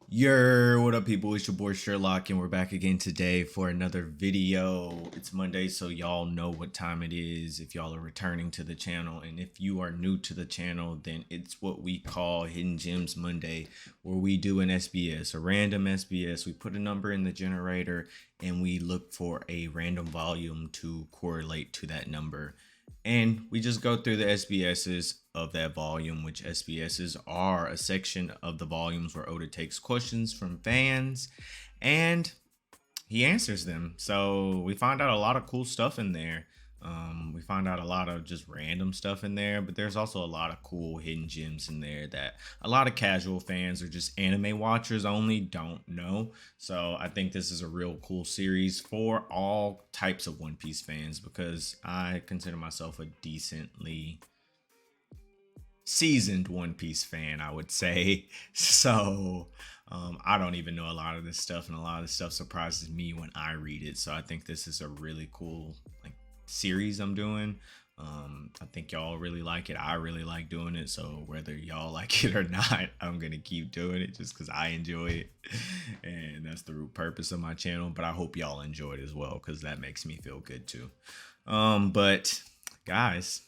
What up, people? It's your boy Sherlock, and we're back again today for another video. It's Monday, so y'all know what time it is if y'all are returning to the channel. And if you are new to the channel, then it's what we call Hidden Gems Monday, where we do an SBS, a random SBS. We put a number in the generator and we look for a random volume to correlate to that number. And we just go through the SBSs of that volume, which SBSs are a section of the volumes where Oda takes questions from fans and he answers them. So we find out a lot of cool stuff in there. We find out a lot of just random stuff in there, but there's also a lot of cool hidden gems in there that a lot of casual fans or just anime watchers only don't know. So I think this is a real cool series for all types of One Piece fans because I consider myself a decently seasoned One Piece fan, I would say. So I don't even know a lot of this stuff, and a lot of this stuff surprises me when I read it. So I think this is a really cool series I'm doing. I think y'all really like it. I really like doing it. So whether y'all like it or not, I'm gonna keep doing it just because I enjoy it, and that's the root purpose of my channel. But I hope y'all enjoy it as well because that makes me feel good too. But guys,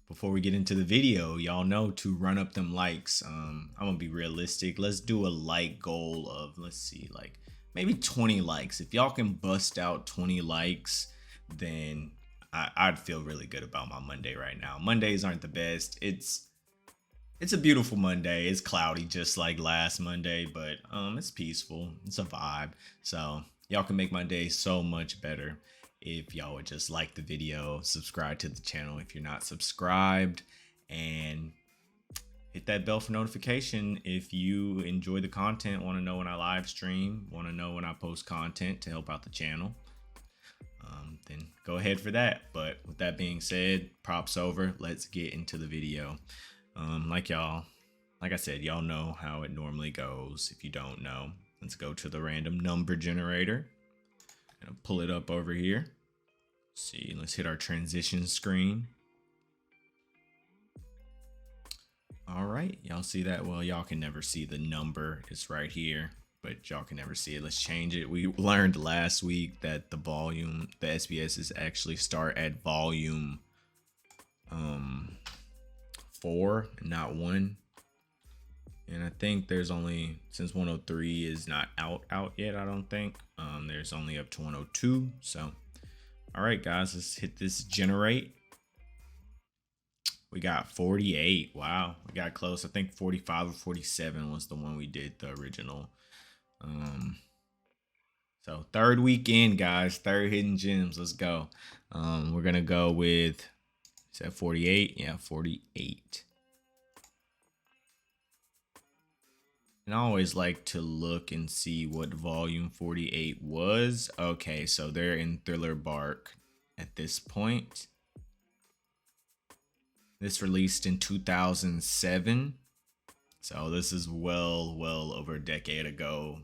before we get into the video, y'all know to run up them likes. I'm gonna be realistic. Let's do a like goal of, let's see, like maybe 20 likes. If y'all can bust out 20 likes, then I'd feel really good about my Monday right now. Mondays aren't the best. It's a beautiful Monday. It's cloudy just like last Monday, but it's peaceful. It's a vibe. So y'all can make my day so much better if y'all would just like the video, subscribe to the channel if you're not subscribed, and hit that bell for notification if you enjoy the content, want to know when I live stream, want to know when I post content to help out the channel. Then go ahead for that. But with that being said, props over. Let's get into the video. Like I said, y'all know how it normally goes. If you don't know, let's go to the random number generator. Gonna pull it up over here. See, let's hit our transition screen. All right, y'all see that? Well, y'all can never see the number. It's right here, but y'all can never see it. Let's change it. We learned last week that the SBSs actually start at volume 4 and not 1. And I think there's only, since 103 is not out yet, I don't think. There's only up to 102. So, all right, guys, let's hit this generate. We got 48. Wow, we got close. I think 45 or 47 was the one we did, the original. So third weekend, guys, third hidden gems. Let's go. We're gonna go with, is that 48? Yeah, 48. And I always like to look and see what volume 48 was. Okay, so they're in Thriller Bark at this point. This released in 2007. So this is well over a decade ago.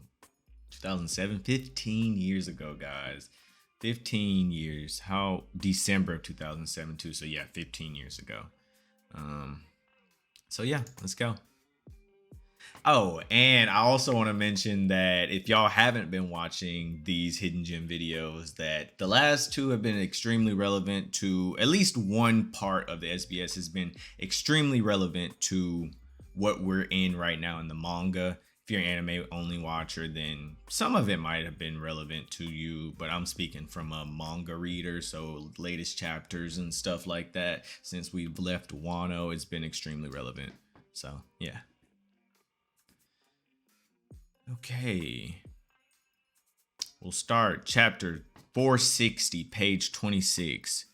2007, 15 years ago, guys. 15 years. How? December of 2007 too. So yeah, 15 years ago. So yeah, let's go. Oh, and I also want to mention that if y'all haven't been watching these hidden gem videos, that the last two have been extremely relevant to, at least one part of the SBS has been extremely relevant to what we're in right now in the manga. If you're an anime only watcher, then some of it might have been relevant to you, but I'm speaking from a manga reader, so latest chapters and stuff like that. Since we've left Wano, it's been extremely relevant. So yeah. Okay, we'll start chapter 460, page 26.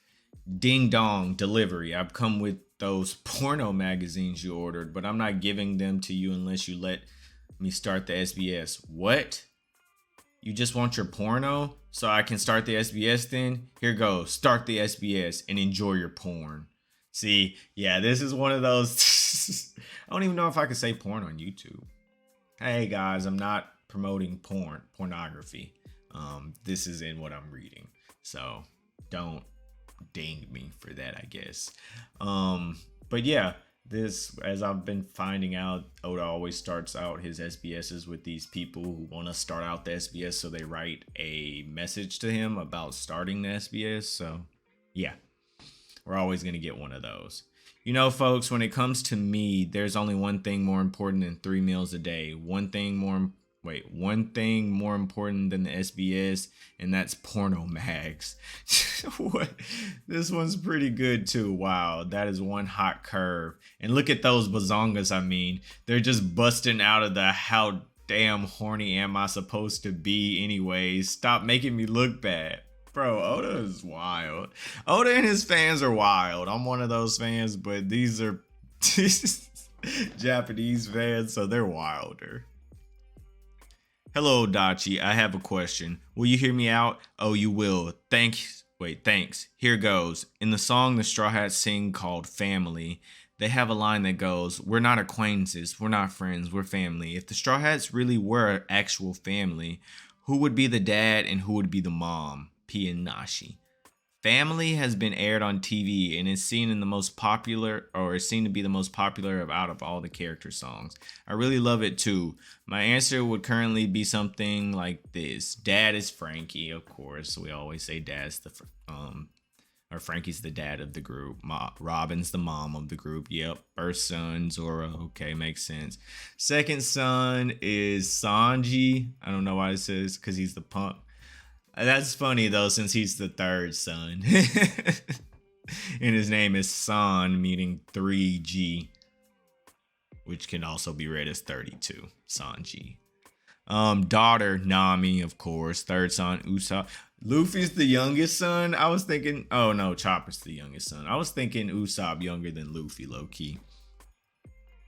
Ding dong, delivery. I've come with those porno magazines you ordered, but I'm not giving them to you unless you let me start the SBS. What? You just want your porno so I can start the SBS then? Here goes, start the SBS and enjoy your porn. See, yeah, this is one of those. I don't even know if I can say porn on YouTube. Hey guys, I'm not promoting pornography. This is in what I'm reading, so don't ding me for that, I guess. But yeah, This, as I've been finding out, Oda always starts out his SBSs with these people who want to start out the SBS, so they write a message to him about starting the SBS. So, yeah, we're always going to get one of those. You know, folks, when it comes to me, there's only one thing more important than 3 meals a day. One thing more important than the SBS, and that's porno mags. What? This one's pretty good too. Wow, that is one hot curve. And look at those bazongas. I mean, they're just busting out of the how damn horny am I supposed to be anyways. Stop making me look bad. Bro, Oda is wild. Oda and his fans are wild. I'm one of those fans, but these are Japanese fans, so they're wilder. Hello, Dachi. I have a question. Will you hear me out? Oh, you will. Thanks. Here goes. In the song the Straw Hats sing called Family, they have a line that goes, "We're not acquaintances, we're not friends, we're family." If the Straw Hats really were actual family, who would be the dad and who would be the mom? P and Nashi. Family has been aired on TV and is seen to be the most popular out of all the character songs. I really love it too. My answer would currently be something like this. Dad is Frankie, of course. We always say dad's or Frankie's the dad of the group. Robin's the mom of the group. Yep. First son, Zora. Okay, makes sense. Second son is Sanji. I don't know why it says, because he's the punk. That's funny though, since he's the third son. And his name is San, meaning 3G, which can also be read as 32. Sanji. Daughter, Nami, of course. Third son, Usopp. Luffy's the youngest son. I was thinking, oh no, Chopper's the youngest son. I was thinking Usopp younger than Luffy, low key.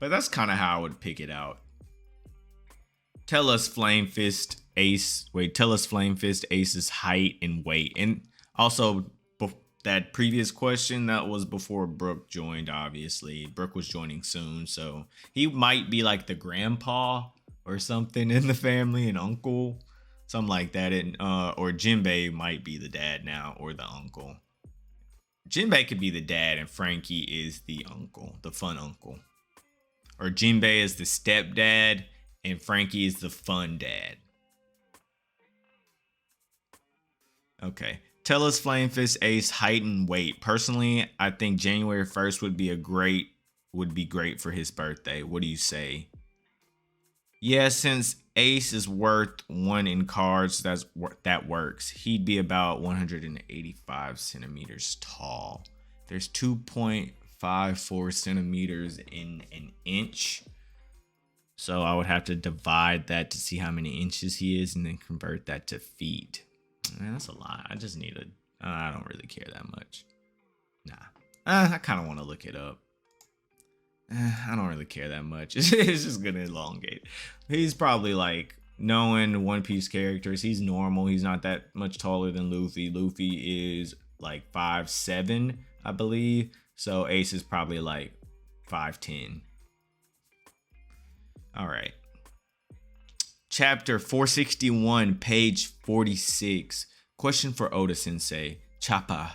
But that's kind of how I would pick it out. Tell us Flame Fist Ace's height and weight. And also, that previous question, that was before Brook joined, obviously. Brook was joining soon, so he might be like the grandpa or something in the family, an uncle, something like that. And or Jinbei might be the dad now, or the uncle. Jinbei could be the dad and Frankie is the uncle, the fun uncle. Or Jinbei is the stepdad and Frankie is the fun dad. Okay. Tell us Flame Fist Ace height and weight. Personally, I think January 1st would be great for his birthday. What do you say? Yeah, since Ace is worth 1 in cards, that works. He'd be about 185 centimeters tall. There's 2.54 centimeters in an inch. So I would have to divide that to see how many inches he is and then convert that to feet. Man, that's a lot. I just need I don't really care that much. Nah. I kind of want to look it up. I don't really care that much. It's just going to elongate. He's probably like, knowing One Piece characters, he's normal. He's not that much taller than Luffy. Luffy is like 5'7", I believe. So Ace is probably like 5'10". All right. Chapter 461, page 46. Question for Oda Sensei. Choppa.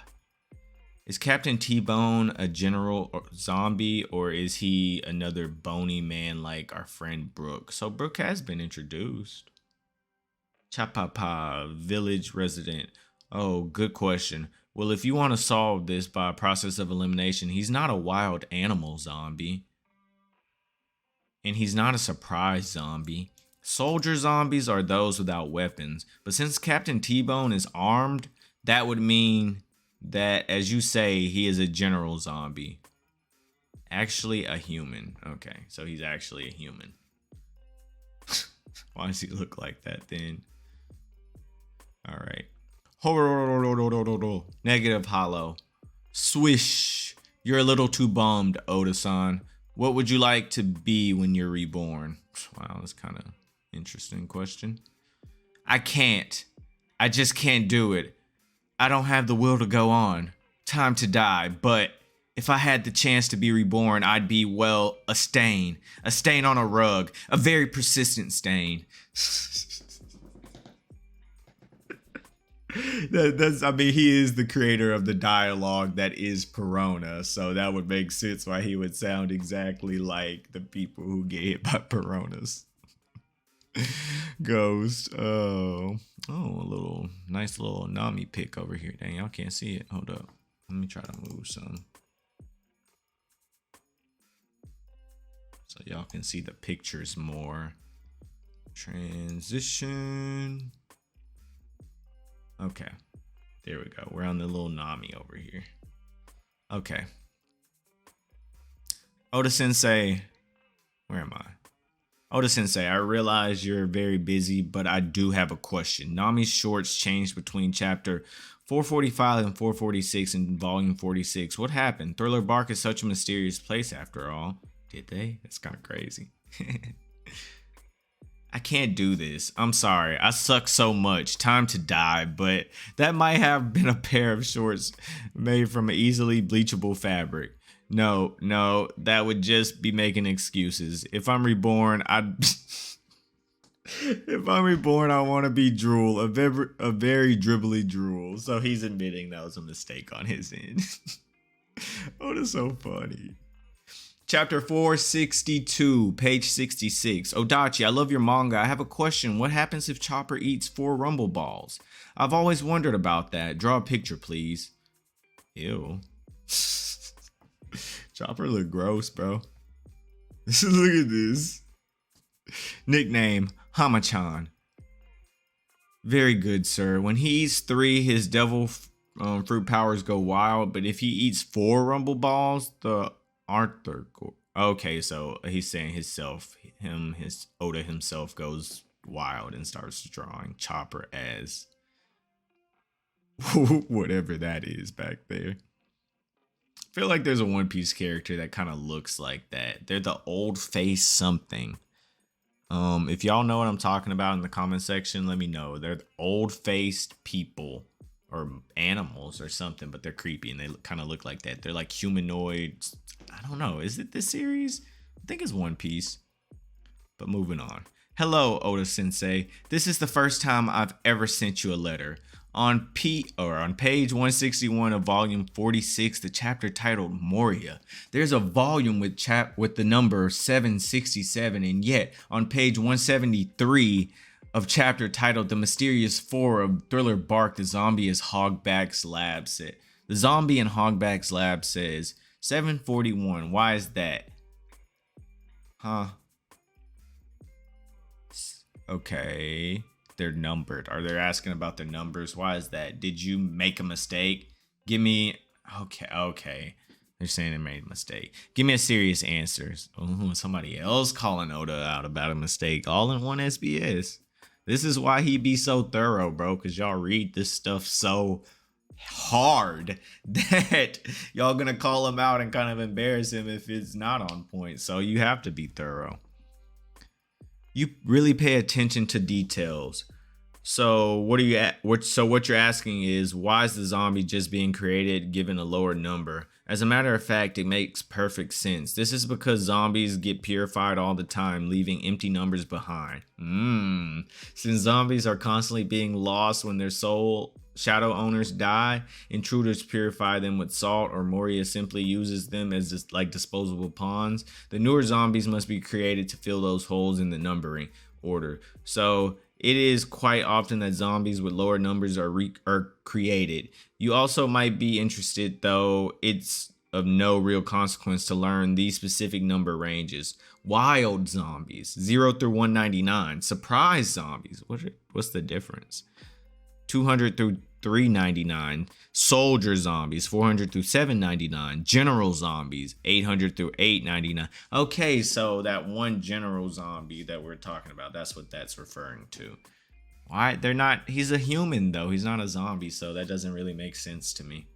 Is Captain T-Bone a general or zombie, or is he another bony man like our friend Brook? So Brook has been introduced. Chapapa, village resident. Oh, good question. Well, if you want to solve this by a process of elimination, he's not a wild animal zombie. And he's not a surprise zombie. Soldier zombies are those without weapons. But since Captain T-Bone is armed, that would mean that, as you say, he is a general zombie. Actually a human. Okay, so he's actually a human. Why does he look like that then? All right. Negative hollow. Swish. You're a little too bummed, Oda-san. What would you like to be when you're reborn? Wow, that's kind of interesting question. I can't. I just can't do it. I don't have the will to go on. Time to die. But if I had the chance to be reborn, I'd be, well, a stain. A stain on a rug. A very persistent stain. That's, I mean, he is the creator of the dialogue that is Perona, so that would make sense why he would sound exactly like the people who get hit by Peronas. Ghost. A little nice little Nami pic over here. Dang, y'all can't see it. Hold up. Let me try to move some so y'all can see the pictures more. Transition. Okay, there we go. We're on the little Nami over here. Okay. Oda Sensei, where am I? Oda Sensei, I realize you're very busy, but I do have a question. Nami's shorts changed between chapter 445 and 446 in volume 46. What happened? Thriller Bark is such a mysterious place after all. Did they? That's kind of crazy. I can't do this. I'm sorry. I suck so much. Time to die, but that might have been a pair of shorts made from an easily bleachable fabric. No, that would just be making excuses. If I'm reborn, I want to be Drool, a very dribbly Drool. So he's admitting that was a mistake on his end. Oh, that's so funny. Chapter 462, page 66. Odachi, I love your manga. I have a question. What happens if Chopper eats 4 Rumble Balls? I've always wondered about that. Draw a picture, please. Ew. Chopper look gross, bro. Look at this. Nickname, Hamachan. Very good, sir. When he eats 3, his devil fruit powers go wild. But if he eats 4 Rumble Balls, the Arthur. Okay, so he's saying Oda himself goes wild and starts drawing Chopper as whatever that is back there. I feel like there's a One Piece character that kind of looks like that. They're the old face something. If y'all know what I'm talking about in the comment section, let me know. They're old faced people or animals or something, but they're creepy and they kind of look like that. They're like humanoids. I don't know. Is it this series? I think it's One Piece. But moving on. Hello, Oda Sensei. This is the first time I've ever sent you a letter. On page 161 of volume 46, the chapter titled Moria, there's a volume with the number 767, and yet on page 173 of chapter titled The Mysterious Four of Thriller Bark, the zombie is Hogback's lab set. The zombie in Hogback's lab says 741. Why is that? Huh? Okay. They're numbered. Are they asking about their numbers? Why is that? Did you make a mistake? Give me... Okay. They're saying they made a mistake. Give me a serious answer. Oh, somebody else calling Oda out about a mistake. All in one SBS. This is why he be so thorough, bro. Because y'all read this stuff so hard that y'all gonna call him out and kind of embarrass him if it's not on point. So you have to be thorough. You really pay attention to details. So what you're asking is, why is the zombie just being created given a lower number? As a matter of fact, it makes perfect sense. This is because zombies get purified all the time, leaving empty numbers behind. Since zombies are constantly being lost when their soul shadow owners die, intruders purify them with salt, or Moria simply uses them as disposable pawns. The newer zombies must be created to fill those holes in the numbering order. So it is quite often that zombies with lower numbers are created. You also might be interested, though it's of no real consequence to learn these specific number ranges. Wild zombies, 0 through 199. Surprise zombies, what's the difference? 200 through 399. Soldier zombies, 400 through 799. General zombies, 800 through 899. Okay, so that one general zombie that we're talking about, that's what that's referring to. Why? They're not, he's a human though. He's not a zombie, so that doesn't really make sense to me.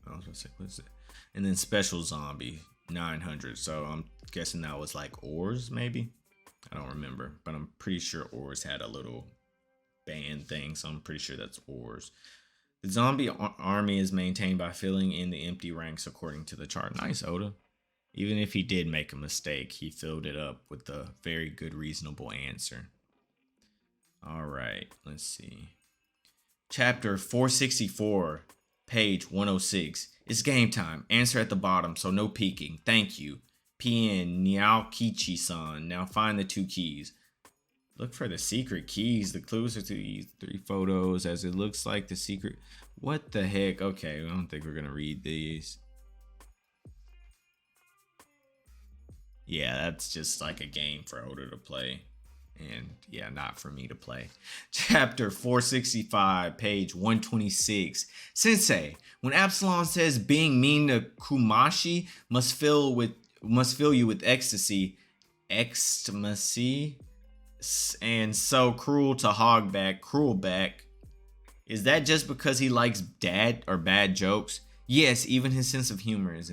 I was gonna say, what's it? And then special zombie, 900. So I'm guessing that was like Oars, maybe? I don't remember, but I'm pretty sure Oars had a little band thing, so I'm pretty sure that's Oars. The zombie army is maintained by filling in the empty ranks according to the chart. Nice, Oda. Even if he did make a mistake, he filled it up with a very good, reasonable answer. All right, let's see. Chapter 464, page 106. It's game time. Answer at the bottom, so no peeking. Thank you. PN Niaokichi-san. Now find the 2 keys. Look for the secret keys. The clues are to these 3 photos as it looks like the secret. What the heck? Okay, I don't think we're going to read these. Yeah, that's just like a game for Oda to play. And yeah, not for me to play. Chapter 465, page 126. Sensei, when Absalom says being mean to Kumashi must fill you with ecstasy, and so cruel to Cruelback. Is that just because he likes bad jokes? Yes, even his sense of humor is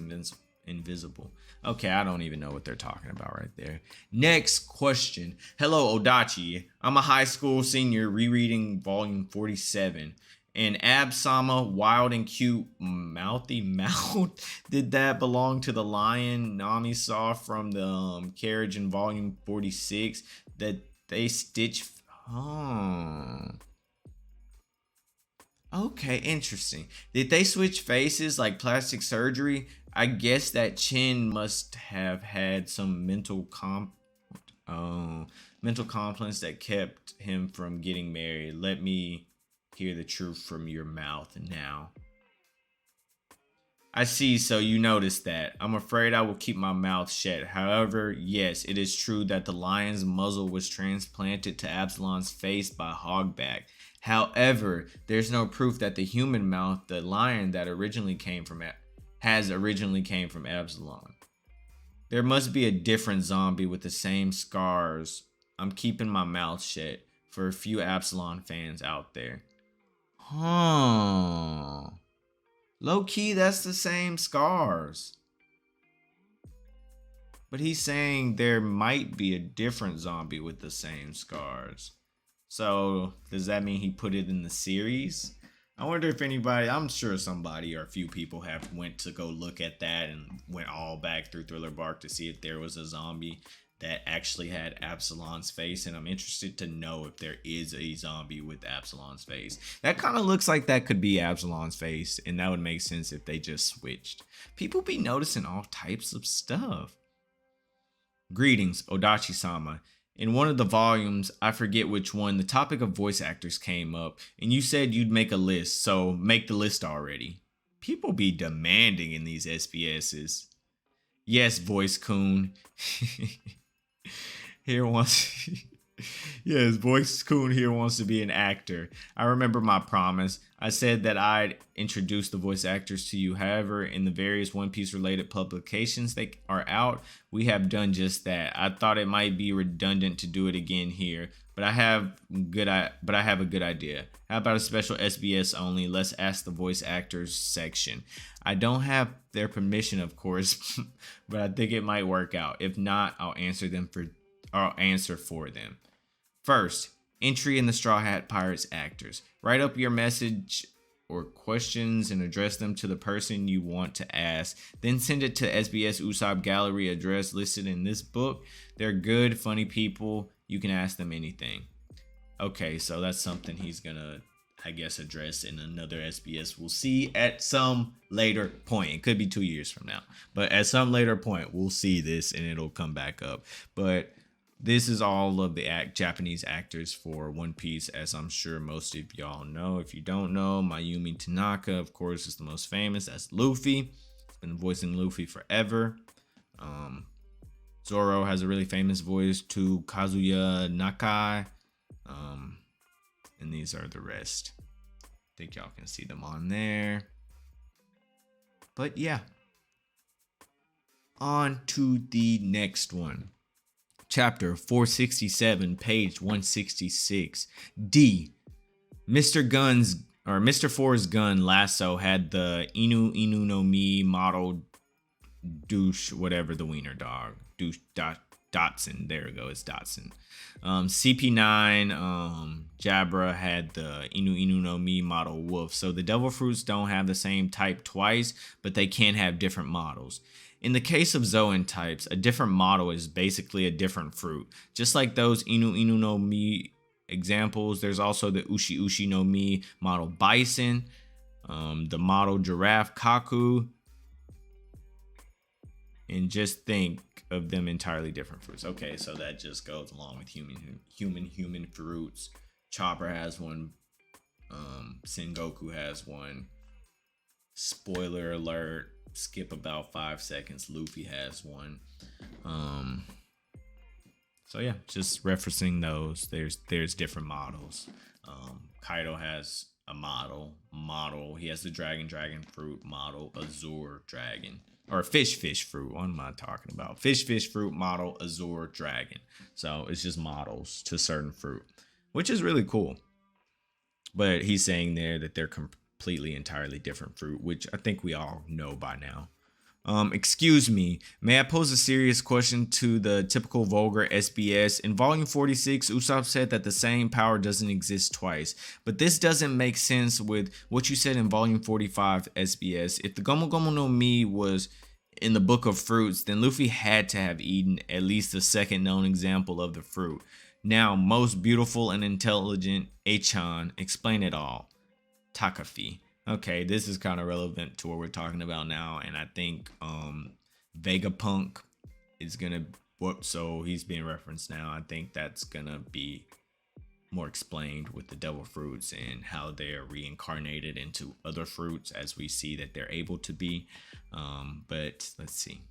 invisible. Okay, I don't even know what they're talking about right there. Next question. Hello, Odachi. I'm a high school senior rereading volume 47. And Absama, wild and cute, mouthy mouth. Did that belong to the lion Nami saw from the carriage in volume 46 that they stitch? Okay, interesting. Did they switch faces like plastic surgery? I guess that Chin must have had some mental complaints that kept him from getting married. Let me hear the truth from your mouth now. I see, so you noticed that. I'm afraid I will keep my mouth shut. However, yes, it is true that the lion's muzzle was transplanted to Absalom's face by Hogback. However, there's no proof that the human mouth, the lion that originally came from Absalom. There must be a different zombie with the same scars. I'm keeping my mouth shut for a few Absalom fans out there. Low key, that's the same scars. But he's saying there might be a different zombie with the same scars. So, does that mean he put it in the series? I wonder if anybody, I'm sure somebody or a few people have went to go look at that and went all back through Thriller Bark to see if there was a zombie that actually had Absalom's face, and I'm interested to know if there is a zombie with Absalom's face. That kind of looks like that could be Absalom's face, and that would make sense if they just switched. People be noticing all types of stuff. Greetings, Odachi-sama. In one of the volumes, I forget which one, the topic of voice actors came up, and you said you'd make a list, so make the list already. People be demanding in these SBSs. Yes, Voice Coon. Here wants Yes, Voice Coon here wants to be an actor. I remember my promise. I said that I'd introduce the voice actors to you. However, in the various One Piece related publications that are out, we have done just that. I thought it might be redundant to do it again here, but I have a good idea. How about a special SBS only? Let's ask the voice actors section. I don't have their permission, of course, but I think it might work out. If not, I'll answer for them. First, entry in the Straw Hat Pirates actors. Write up your message or questions and address them to the person you want to ask. Then send it to SBS Usopp Gallery address listed in this book. They're good, funny people. You can ask them anything. Okay, so that's something he's gonna, I guess, address in another SBS. We'll see at some later point. It could be 2 years from now, but at some later point, we'll see this and it'll come back up. But this is all of the Japanese actors for One Piece, as I'm sure most of y'all know. If you don't know, Mayumi Tanaka, of course, is the most famous. That's Luffy. He's been voicing Luffy forever. Zoro has a really famous voice too, Kazuya Nakai. And these are the rest. I think y'all can see them on there. But yeah. On to the next one. Chapter 467, page 166. D. Mr. Four's gun lasso had the Inu Inu no Mi model douche, whatever the wiener dog. Douche Dotson. There we go, it's Dotson. CP9 Jabra had the Inu Inu no Mi model wolf. So the devil fruits don't have the same type twice, but they can have different models. In the case of Zoan types, a different model is basically a different fruit. Just like those Inu Inu no Mi examples. There's also the Ushi Ushi no Mi model Bison, the model Giraffe Kaku, and just think of them entirely different fruits. Okay, so that just goes along with human fruits. Chopper has one. Sengoku has one. Spoiler alert, skip about 5 seconds, Luffy has one. So yeah, just referencing those. There's different models. Kaido has a model. He has the dragon fruit model, Azure dragon. Or fish fruit. What am I talking about? Fish fruit model, Azure dragon. So it's just models to certain fruit, which is really cool. But he's saying there that they're completely, entirely different fruit, which I think we all know by now. Excuse me, may I pose a serious question to the typical vulgar SBS? In volume 46, Usopp said that the same power doesn't exist twice, but this doesn't make sense with what you said in volume 45 SBS. If the Gomu Gomu no Mi was in the Book of Fruits, then Luffy had to have eaten at least the second known example of the fruit. Now, most beautiful and intelligent Achan, explain it all. Takafi. Okay, this is kind of relevant to what we're talking about now, and I think Vegapunk is gonna so he's being referenced now. I think that's gonna be more explained with the devil fruits and how they're reincarnated into other fruits as we see that they're able to be. But let's see.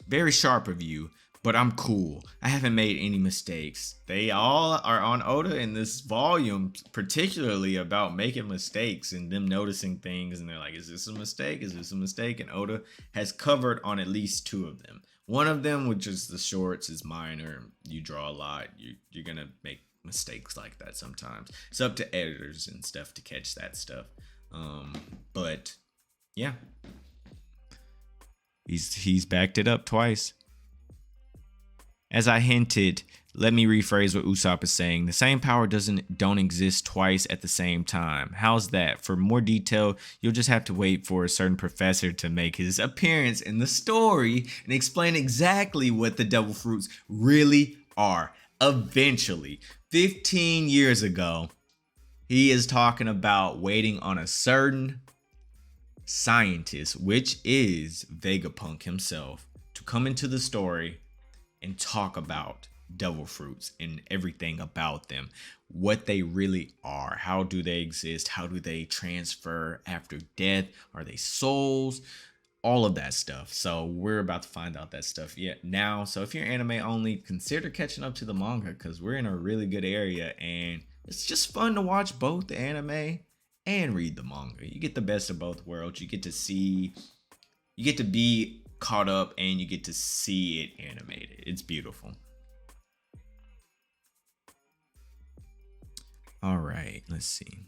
Very sharp of you, but I'm cool. I haven't made any mistakes. They all are on Oda in this volume, particularly about making mistakes and them noticing things. And they're like, is this a mistake? Is this a mistake? And Oda has covered on at least 2 of them. One of them, which is the shorts, is minor. You draw a lot. You're going to make mistakes like that sometimes. It's up to editors and stuff to catch that stuff. But yeah, he's backed it up twice. As I hinted, let me rephrase what Usopp is saying. The same power don't exist twice at the same time. How's that? For more detail, you'll just have to wait for a certain professor to make his appearance in the story and explain exactly what the devil fruits really are. Eventually, 15 years ago, he is talking about waiting on a certain scientist, which is Vegapunk himself, to come into the story and talk about devil fruits and everything about them, what they really are, how do they exist, how do they transfer after death, are they souls, all of that stuff. So we're about to find out that stuff now. So if you're anime only, consider catching up to the manga, because we're in a really good area and it's just fun to watch both the anime and read the manga. You get the best of both worlds. You get to be caught up and you get to see it animated. It's beautiful. All right, let's see.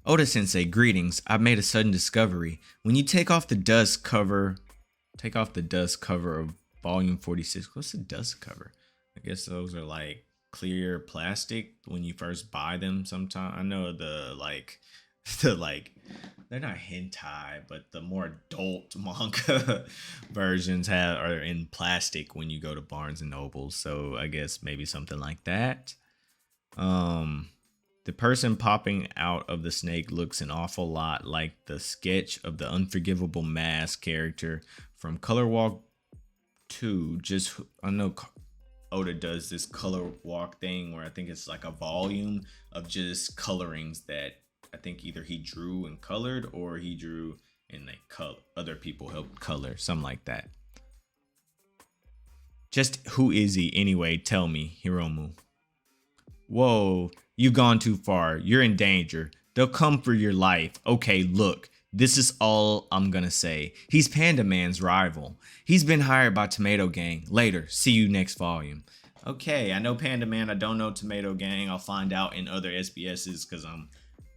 Oda Sensei, greetings. I've made a sudden discovery. When you take off the dust cover of volume 46. What's the dust cover? I guess those are like clear plastic when you first buy them sometime. I know the they're not hentai, but the more adult manga versions are in plastic when you go to Barnes and Noble. So I guess maybe something like that. The person popping out of the snake looks an awful lot like the sketch of the Unforgivable Mask character from Color Walk 2. I know Oda does this color walk thing where I think it's like a volume of just colorings that I think either he drew and colored or he drew and other people helped color, something like that. Just who is he anyway? Tell me, Hiromu. Whoa, you've gone too far. You're in danger. They'll come for your life. Okay, look, this is all I'm gonna say. He's Panda Man's rival. He's been hired by Tomato Gang. Later, see you next volume. Okay, I know Panda Man. I don't know Tomato Gang. I'll find out in other SBSs because I'm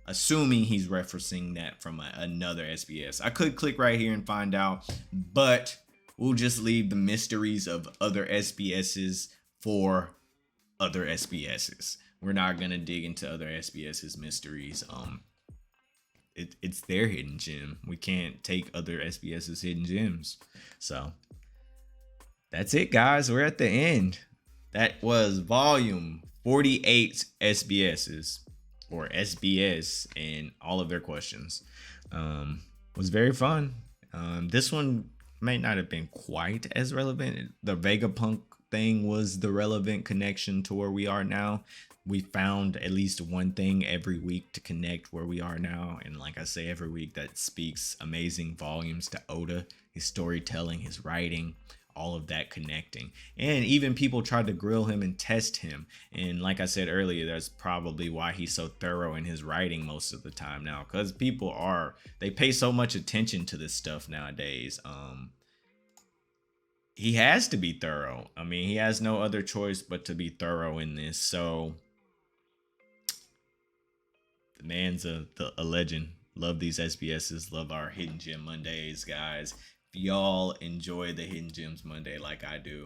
assuming he's referencing that from another SBS. I could click right here and find out, but we'll just leave the mysteries of other SBSs for other SBSs. We're not going to dig into other SBSs mysteries. It's their hidden gem. We can't take other SBSs hidden gems. So that's it, guys. We're at the end. That was volume 48 SBSs or SBS and all of their questions. Was very fun. This one may not have been quite as relevant. The Vegapunk thing was the relevant connection to where we are now. We found at least one thing every week to connect where we are now. And like I say, every week that speaks amazing volumes to Oda, his storytelling, his writing, all of that connecting. And even people tried to grill him and test him. And like I said earlier, that's probably why he's so thorough in his writing most of the time now, because they pay so much attention to this stuff nowadays. He has to be thorough. I mean, he has no other choice but to be thorough in this. So the man's a legend. Love these SBSs. Love our Hidden Gem Mondays, guys. If y'all enjoy the Hidden Gems Monday like I do,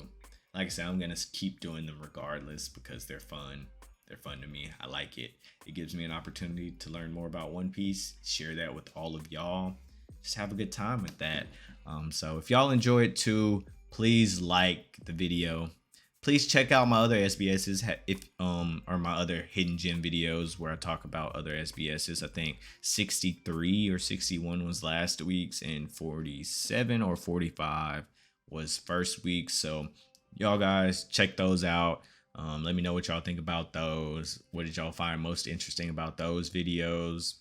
like I said, I'm gonna keep doing them regardless because they're fun. They're fun to me. I like it. It gives me an opportunity to learn more about One Piece, share that with all of y'all. Just have a good time with that. So if y'all enjoy it too, please like the video. Please check out my other SBSs or my other hidden gem videos where I talk about other SBSs. I think 63 or 61 was last week's, and 47 or 45 was first week. So y'all guys check those out. Let me know what y'all think about those. What did y'all find most interesting about those videos?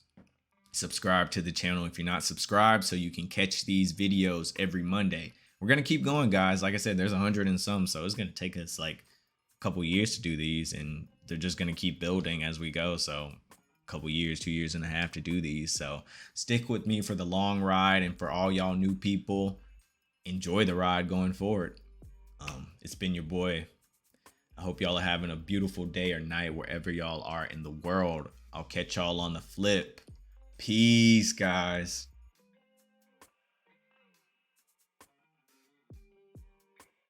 Subscribe to the channel if you're not subscribed so you can catch these videos every Monday. We're going to keep going, guys. Like I said, there's 100 and some, so it's going to take us like a couple years to do these, and they're just going to keep building as we go. So a couple years, 2 years and a half to do these. So stick with me for the long ride, and for all y'all new people, enjoy the ride going forward. It's been your boy. I hope y'all are having a beautiful day or night wherever y'all are in the world. I'll catch y'all on the flip. Peace, guys.